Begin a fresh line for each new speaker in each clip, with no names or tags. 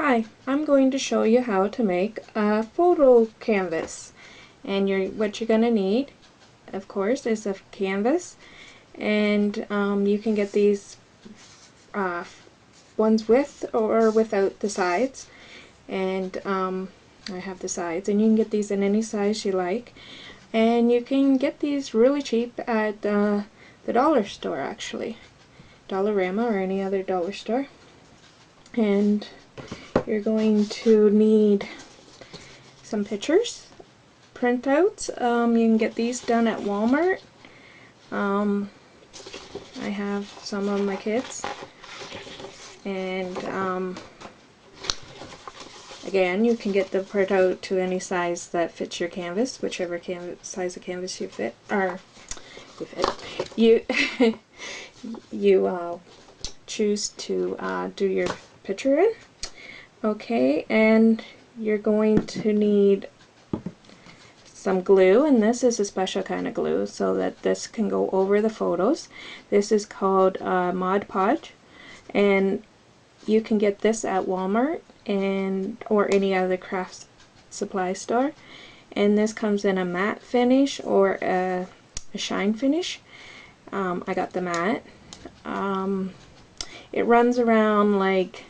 Hi, I'm going to show you how to make a photo canvas. And what you're going to need, of course, is a canvas. And you can get these ones with or without the sides. And I have the sides. And you can get these in any size you like. And you can get these really cheap at the dollar store, actually. Dollarama or any other dollar store. And you're going to need some pictures, printouts. You can get these done at Walmart. I have some of my kids. And again, you can get the printout to any size that fits your canvas, whichever size of canvas you fit, or you choose to do your picture in. Okay, and you're going to need some glue, and this is a special kind of glue so that this can go over the photos. This is called Mod Podge, and you can get this at Walmart or any other craft supply store. And this comes in a matte finish or a shine finish. I got the matte. It runs around like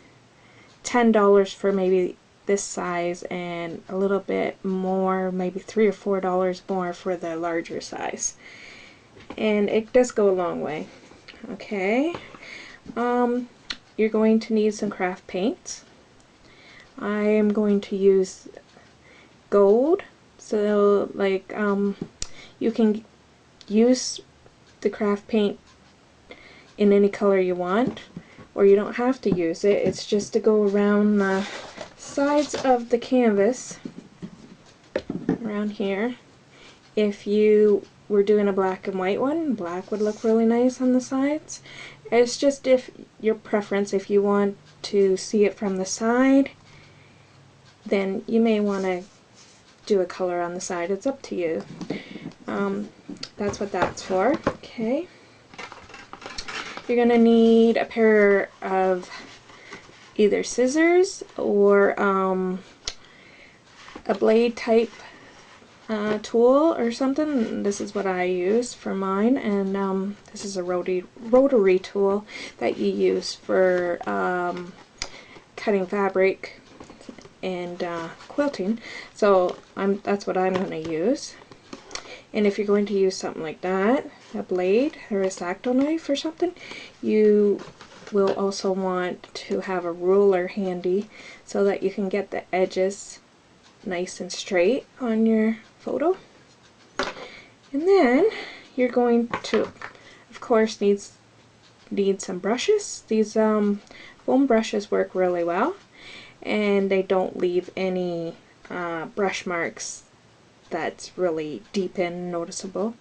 $10 for maybe this size, and a little bit more, maybe $3 or $4 more for the larger size. And it does go a long way. Okay, you're going to need some craft paints. I am going to use gold, so like you can use the craft paint in any color you want, or you don't have to use it. It's just to go around the sides of the canvas, around here. If you were doing a black and white one, black would look really nice on the sides. It's just if your preference. If you want to see it from the side, then you may want to do a color on the side. It's up to you. That's what that's for. Okay. You're going to need a pair of either scissors or a blade type tool or something. This is what I use for mine, and this is a rotary tool that you use for cutting fabric and quilting. So that's what I'm going to use. And if you're going to use something like that, a blade or a X-Acto knife or something, you will also want to have a ruler handy so that you can get the edges nice and straight on your photo. And then you're going to, of course, need some brushes. These foam brushes work really well, and they don't leave any brush marks that's really deep and noticeable,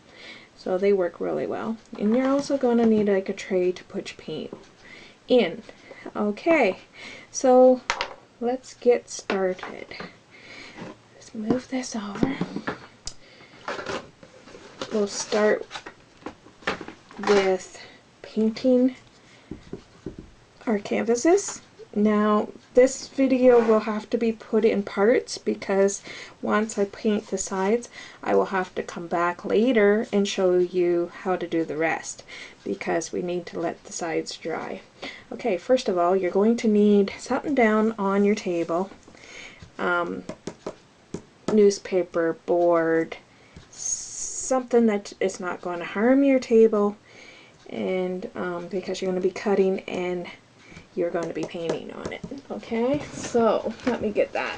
so they work really well. And you're also going to need like a tray to put your paint in. Okay, so let's get started. Let's move this over. We'll start with painting our canvases. Now, this video will have to be put in parts because once I paint the sides, I will have to come back later and show you how to do the rest, because we need to let the sides dry. Okay, first of all, you're going to need something down on your table. Newspaper, board, something that is not going to harm your table, and because you're going to be cutting and you're going to be painting on it. Okay, so let me get that.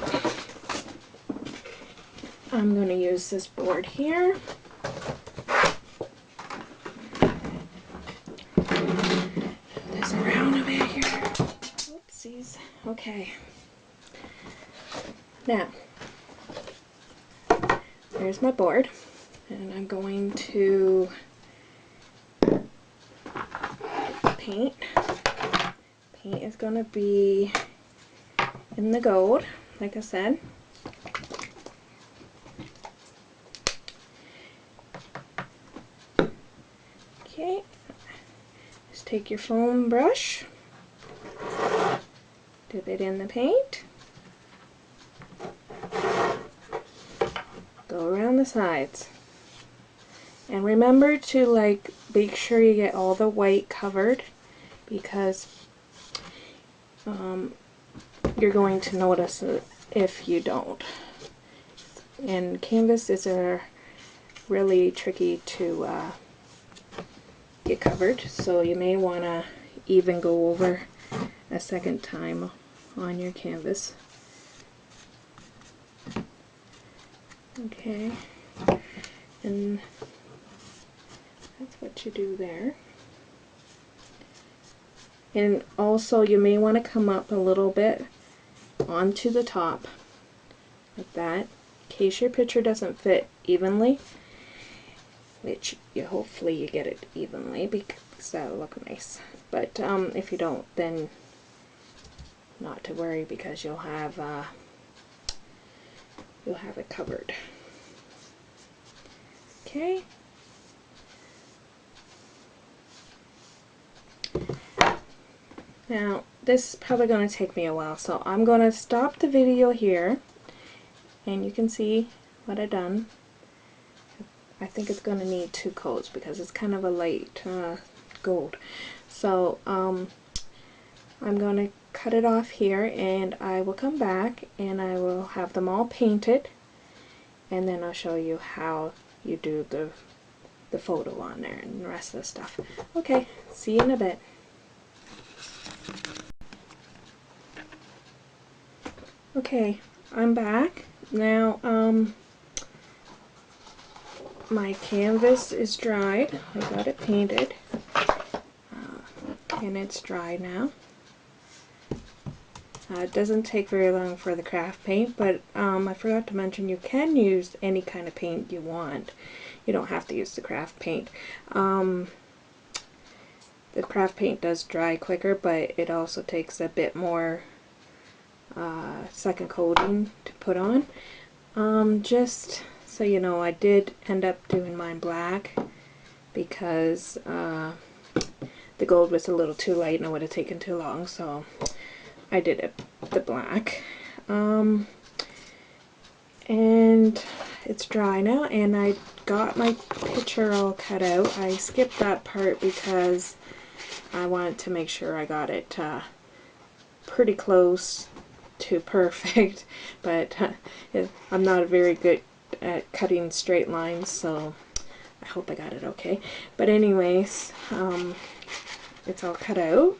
I'm going to use this board here. This around a bit here. Oopsies. Okay. Now, there's my board, and I'm going to paint. Paint is going to be in the gold, like I said. Okay, just take your foam brush Dip it in the paint. Go around the sides. And remember to like make sure you get all the white covered, because you're going to notice it if you don't. And canvases are really tricky to get covered, so you may want to even go over a second time on your canvas. Okay, and that's what you do there. And also you may want to come up a little bit onto the top like that, in case your picture doesn't fit evenly, which hopefully you get it evenly because that'll look nice. But if you don't, then not to worry, because you'll have it covered. Okay. Now, this is probably going to take me a while, so I'm going to stop the video here, and you can see what I've done. I think it's going to need 2 coats because it's kind of a light gold. So, I'm going to cut it off here, and I will come back and I will have them all painted, and then I'll show you how you do the photo on there and the rest of the stuff. Okay, see you in a bit. Okay, I'm back. Now, my canvas is dried. I got it painted, and it's dry now. It doesn't take very long for the craft paint, but I forgot to mention you can use any kind of paint you want. You don't have to use the craft paint. The craft paint does dry quicker, but it also takes a bit more second coating to put on. Just so you know, I did end up doing mine black because the gold was a little too light and it would have taken too long, so I did it the black. And it's dry now, and I got my picture all cut out. I skipped that part because I wanted to make sure I got it pretty close to perfect, but I'm not very good at cutting straight lines, so I hope I got it okay. But anyways, it's all cut out,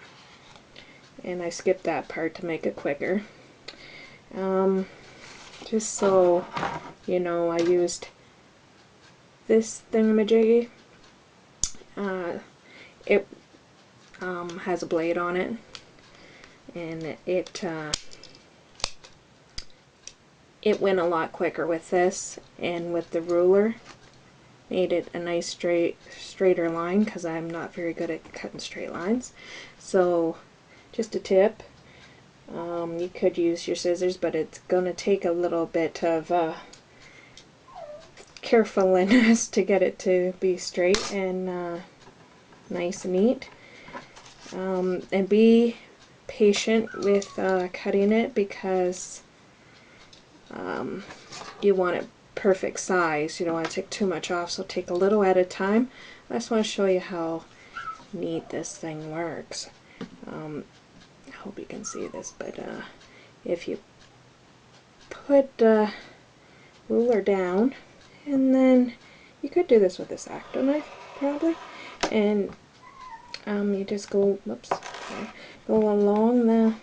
and I skipped that part to make it quicker. Just so you know, I used this thingamajiggy. It has a blade on it, and it went a lot quicker with this, and with the ruler made it a nice straighter line, because I'm not very good at cutting straight lines. So just a tip, you could use your scissors, but it's gonna take a little bit of carefulness to get it to be straight and nice and neat. And be patient with cutting it, because you want it perfect size. You don't want to take too much off, so take a little at a time. I just want to show you how neat this thing works. I hope you can see this, but if you put the ruler down, and then you could do this with a X-Acto knife probably, and you just go, whoops, okay, go along the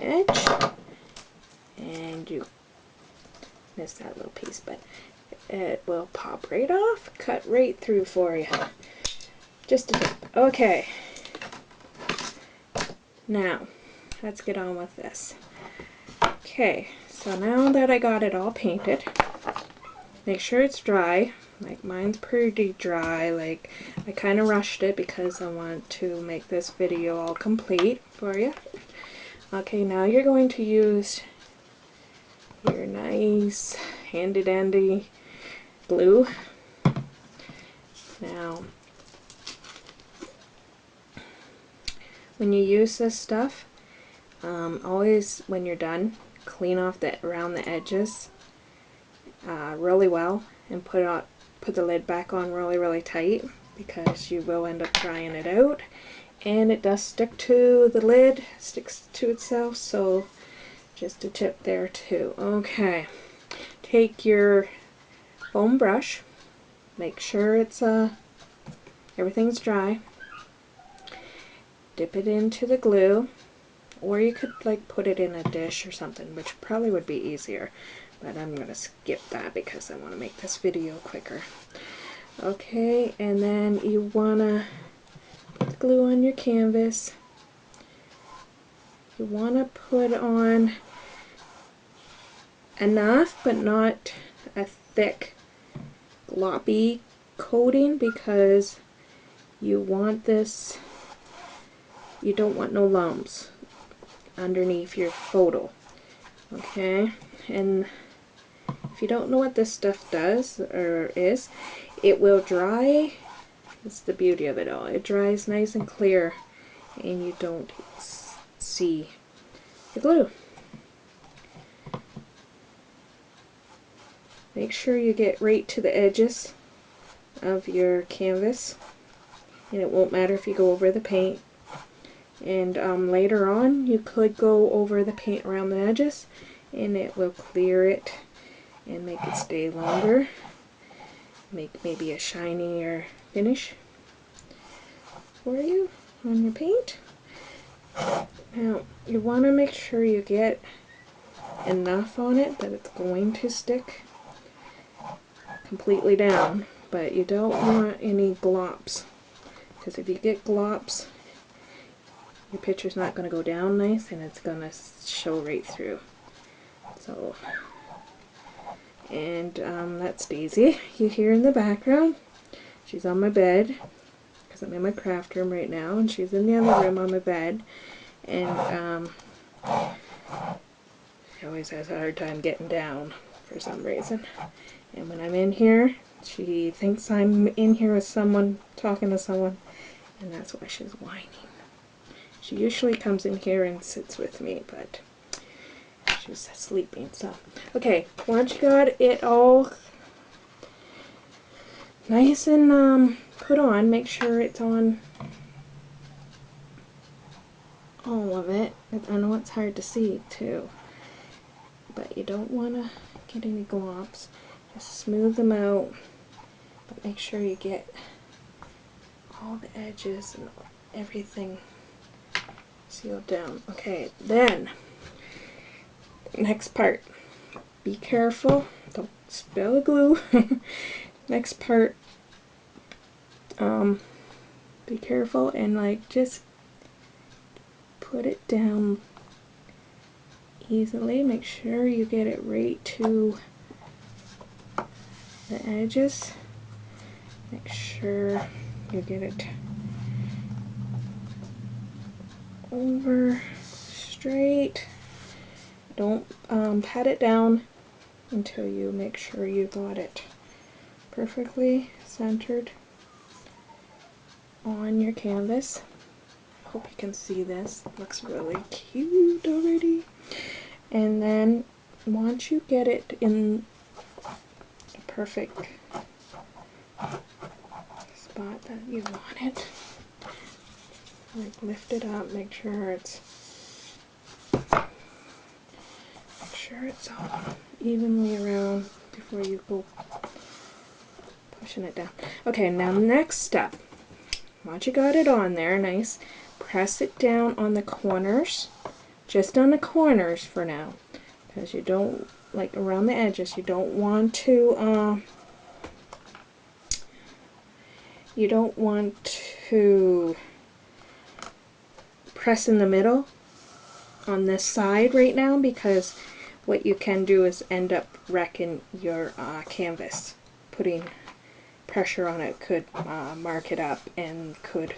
edge, and you missed that little piece, but it will pop right off, cut right through for you. Just a tip. Okay, now let's get on with this. Okay, so now that I got it all painted, make sure it's dry. Like, mine's pretty dry. Like, I kind of rushed it because I want to make this video all complete for you. Okay, now you're going to use your nice handy dandy glue. Now, when you use this stuff, always when you're done, clean off around the edges really well, and put the lid back on really tight, because you will end up drying it out, and it does stick to the lid, sticks to itself, so just a tip there too. Okay, take your foam brush, make sure it's everything's dry, dip it into the glue, or you could like put it in a dish or something, which probably would be easier, but I'm gonna skip that because I want to make this video quicker. Okay, and then you wanna put the glue on your canvas. You wanna put on enough, but not a thick gloppy coating, because you want this, you don't want no lumps underneath your photo. Okay, and if you don't know what this stuff does or is, it will dry. That's the beauty of it all. It dries nice and clear, and you don't see the glue. Make sure you get right to the edges of your canvas, and it won't matter if you go over the paint. And later on you could go over the paint around the edges, and it will clear it and make it stay longer, make maybe a shinier finish for you on your paint. Now you want to make sure you get enough on it that it's going to stick completely down, but you don't want any glops, because if you get glops, your picture's not going to go down nice, and it's going to show right through. So, and that's Daisy. You hear in the background, she's on my bed, because I'm in my craft room right now, and she's in the other room on my bed, and she always has a hard time getting down for some reason. And when I'm in here, she thinks I'm in here with someone, talking to someone, and that's why she's whining. She usually comes in here and sits with me, but she's sleeping. So, okay, once you got it all nice and put on, make sure it's on all of it. I know it's hard to see too, but you don't want to get any glops. Just smooth them out, but make sure you get all the edges and everything sealed down. Okay, then next part, be careful, don't spill the glue. Next part, be careful and like just put it down easily. Make sure you get it right to the edges. Make sure you get it over straight. Don't pat it down until you make sure you got it perfectly centered on your canvas. Hope you can see this. It looks really cute already. And then once you get it in the perfect spot that you want it, like lift it up, make sure it's all evenly around before you go pushing it down. Okay, now next step, once you got it on there nice, press it down on the corners, just on the corners for now, because you don't, like around the edges, you don't want to press in the middle on this side right now, because what you can do is end up wrecking your canvas. Putting pressure on it could mark it up and could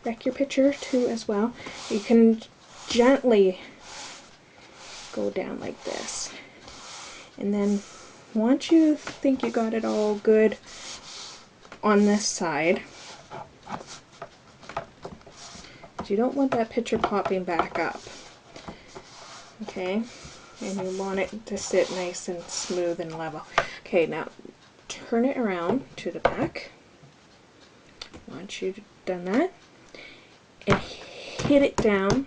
wreck your picture too as well. You can gently go down like this, and then once you think you got it all good on this side, You don't want that picture popping back up. Okay, and you want it to sit nice and smooth and level. Okay, now turn it around to the back. Once you've done that, and hit it down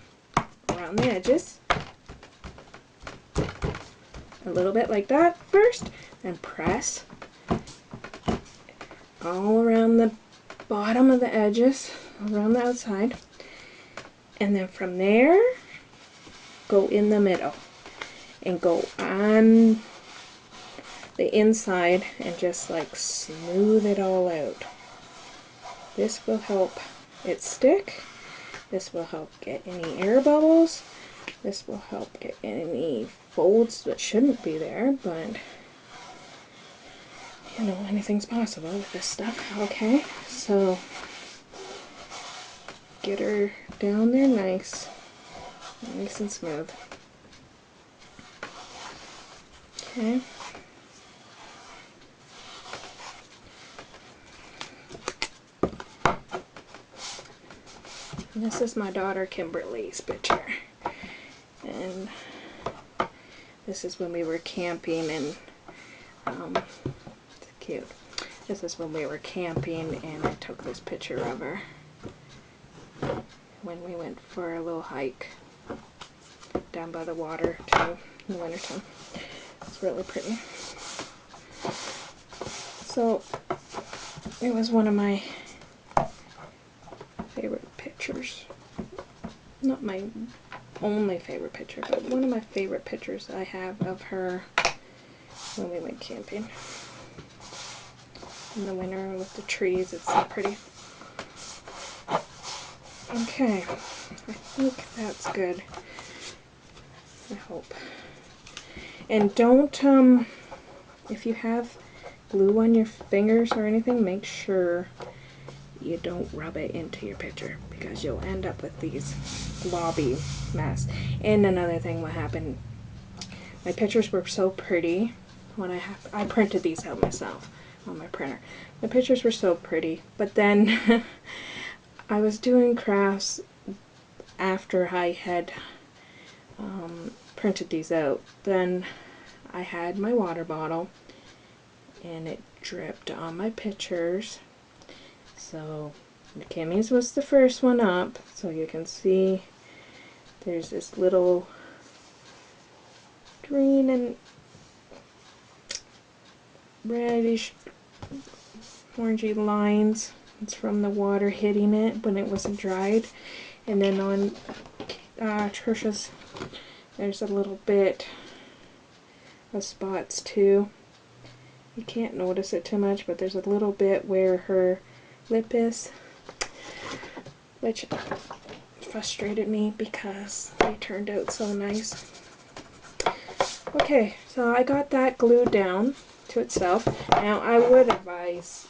around the edges. A little bit like that first, and press all around the bottom of the edges, around the outside. And then from there, go in the middle and go on the inside and just like smooth it all out. This will help it stick. This will help get any air bubbles. This will help get any folds that shouldn't be there, but you know, anything's possible with this stuff. Okay, so get her down there nice and smooth. Okay. And this is my daughter Kimberly's picture. And this is when we were camping, and it's cute. This is when we were camping, and I took this picture of her when we went for a little hike down by the water too in the wintertime. It's really pretty. So it was one of my favorite pictures. Not my only favorite picture, but one of my favorite pictures I have of her when we went camping in the winter with the trees. It's so pretty. Okay, I think that's good. I hope. And don't, if you have glue on your fingers or anything, make sure you don't rub it into your picture, because you'll end up with these globby mess. And another thing, what happened, my pictures were so pretty when I printed these out myself on my printer. My pictures were so pretty, but then I was doing crafts after I had printed these out. Then I had my water bottle and it dripped on my pictures. So Kimmy's was the first one up, so you can see there's this little green and reddish orangey lines. It's from the water hitting it when it wasn't dried. And then on Trisha's, there's a little bit of spots too. You can't notice it too much, but there's a little bit where her lip is, which frustrated me because they turned out so nice. Okay, so I got that glued down to itself. Now I would advise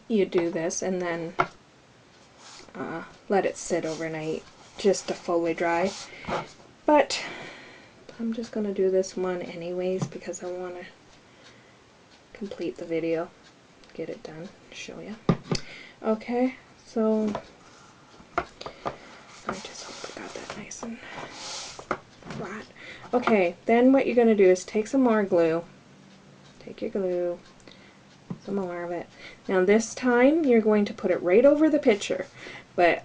you do this and then let it sit overnight just to fully dry. But I'm just going to do this one anyways because I want to complete the video, get it done, show you. Okay, so I just hope I got that nice and flat. Okay, then what you're going to do is take some more glue. Take your glue, some more of it. Now this time you're going to put it right over the picture, but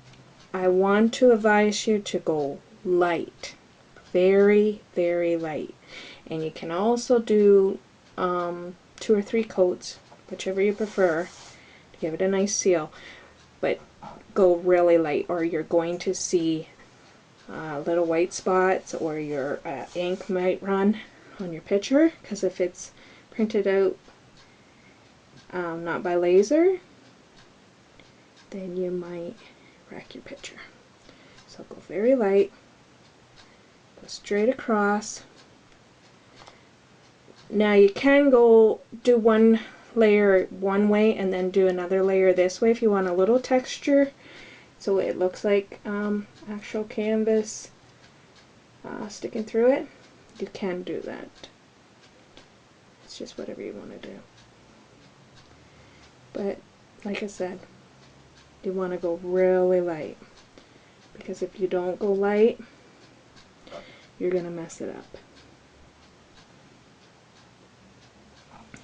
I want to advise you to go light, very, very light. And you can also do 2 or 3 coats, whichever you prefer, to give it a nice seal. But go really light, or you're going to see little white spots, or your ink might run on your picture, because if it's printed out not by laser, then you might wreck your picture. So go very light, go straight across. Now you can go do one layer one way and then do another layer this way if you want a little texture, so it looks like actual canvas sticking through it. You can do that. It's just whatever you want to do. But like I said, You want to go really light, because if you don't go light, you're going to mess it up.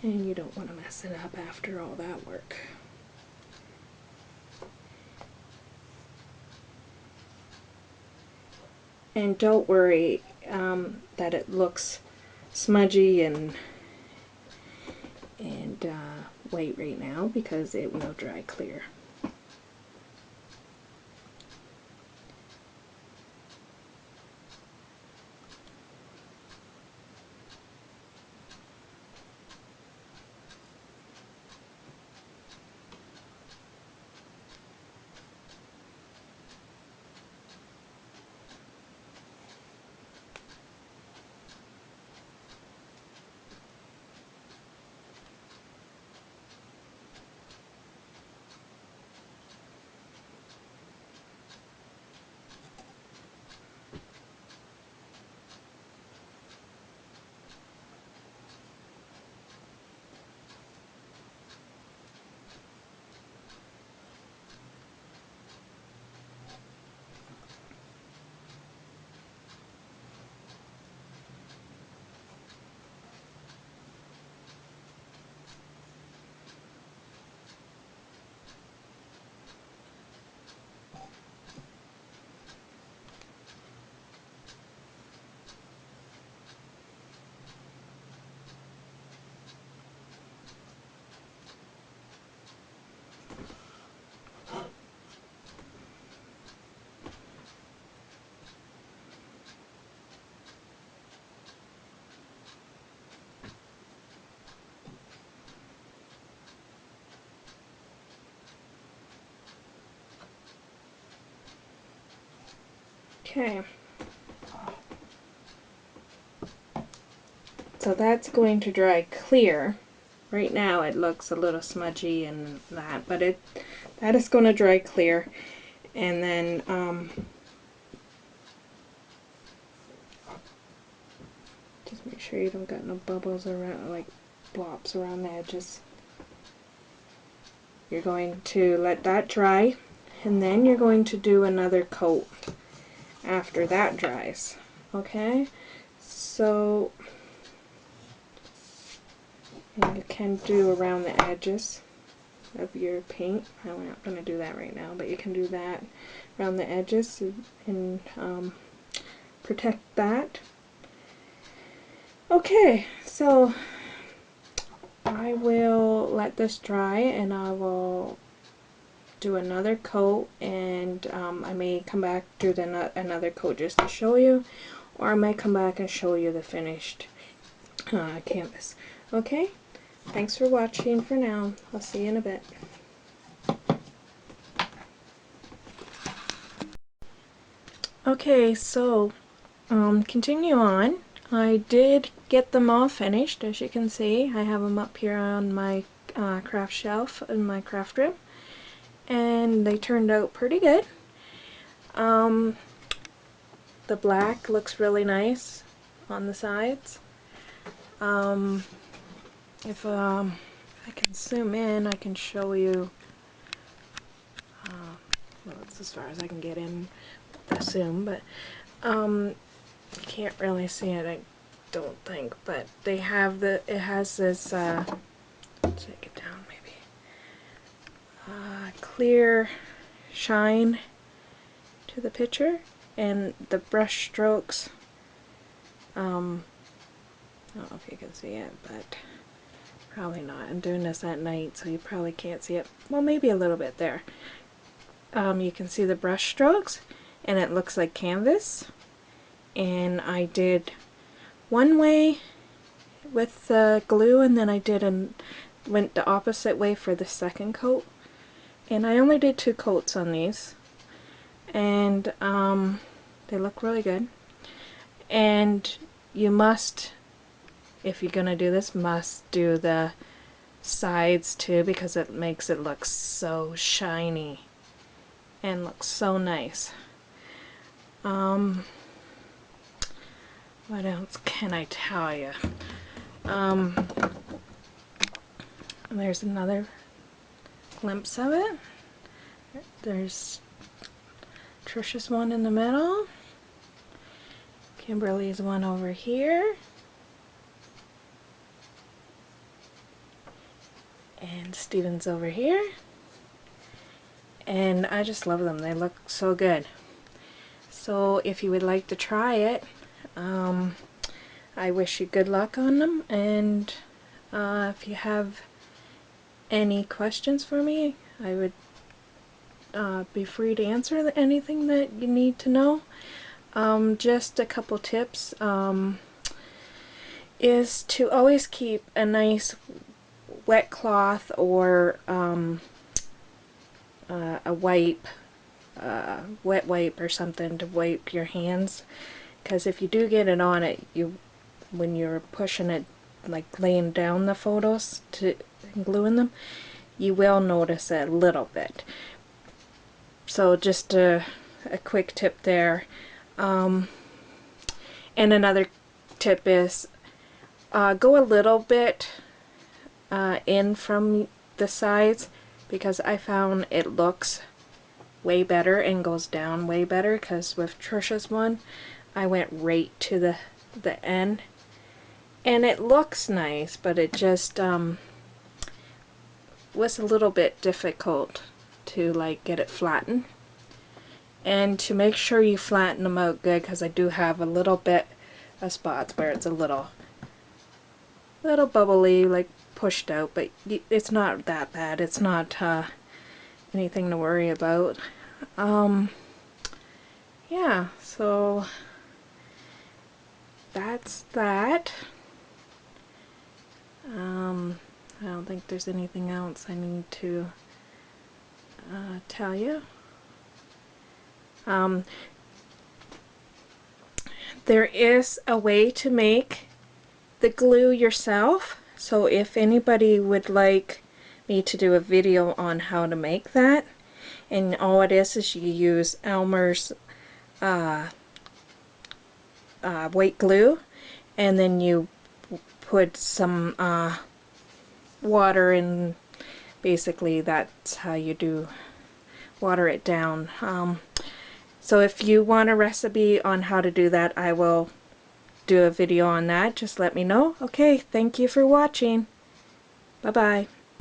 And you don't want to mess it up after all that work. And don't worry that it looks smudgy and white right now, because it will dry clear. Okay, so that's going to dry clear. Right now it looks a little smudgy and that, but that is going to dry clear. And then just make sure you don't got no bubbles around, like blops around the edges. You're going to let that dry, and then you're going to do another coat after that dries. Okay, so and you can do around the edges of your paint. I'm not going to do that right now, but you can do that around the edges and protect that. Okay, so I will let this dry and I will do another coat, and I may come back, do another coat just to show you, or I might come back and show you the finished canvas. Okay, thanks for watching for now. I'll see you in a bit. Okay, so continue on. I did get them all finished, as you can see. I have them up here on my craft shelf in my craft room, and they turned out pretty good. The black looks really nice on the sides. If I can zoom in, I can show you. Well, it's as far as I can get in with the zoom, but you can't really see it, I don't think. But they have it has this, take it down maybe, clear shine to the picture, and the brush strokes, I don't know if you can see it, but probably not. I'm doing this at night, so you probably can't see it. Well, maybe a little bit there. You can see the brush strokes, and it looks like canvas. And I did one way with the glue, and then I went the opposite way for the second coat. And I only did 2 coats on these, and they look really good. And you must, if you're gonna do this, must do the sides too, because it makes it look so shiny and looks so nice. What else can I tell you? There's another glimpse of it. There's Trisha's one in the middle, Kimberly's one over here, and Steven's over here. And I just love them. They look so good. So if you would like to try it, I wish you good luck on them. And if you have any questions for me, I would be free to answer anything that you need to know. Just a couple tips is to always keep a nice wet cloth or a wipe, wet wipe or something to wipe your hands, because if you do get it on it, when you're pushing it, like laying down the photos to gluing them, you will notice it a little bit. So just a quick tip there. And another tip is go a little bit in from the sides, because I found it looks way better and goes down way better, because with Trisha's one I went right to the end and it looks nice, but it just was a little bit difficult to like get it flattened. And to make sure you flatten them out good, because I do have a little bit of spots where it's a little bubbly, like pushed out, but it's not that bad. It's not anything to worry about. Yeah, so that's that. I don't think there's anything else I need to tell you. There is a way to make the glue yourself, so if anybody would like me to do a video on how to make that, and all it is you use Elmer's white glue, and then you put some water in. Basically that's how you do water it down. So if you want a recipe on how to do that, I will do a video on that. Just let me know. Okay, thank you for watching. Bye-bye.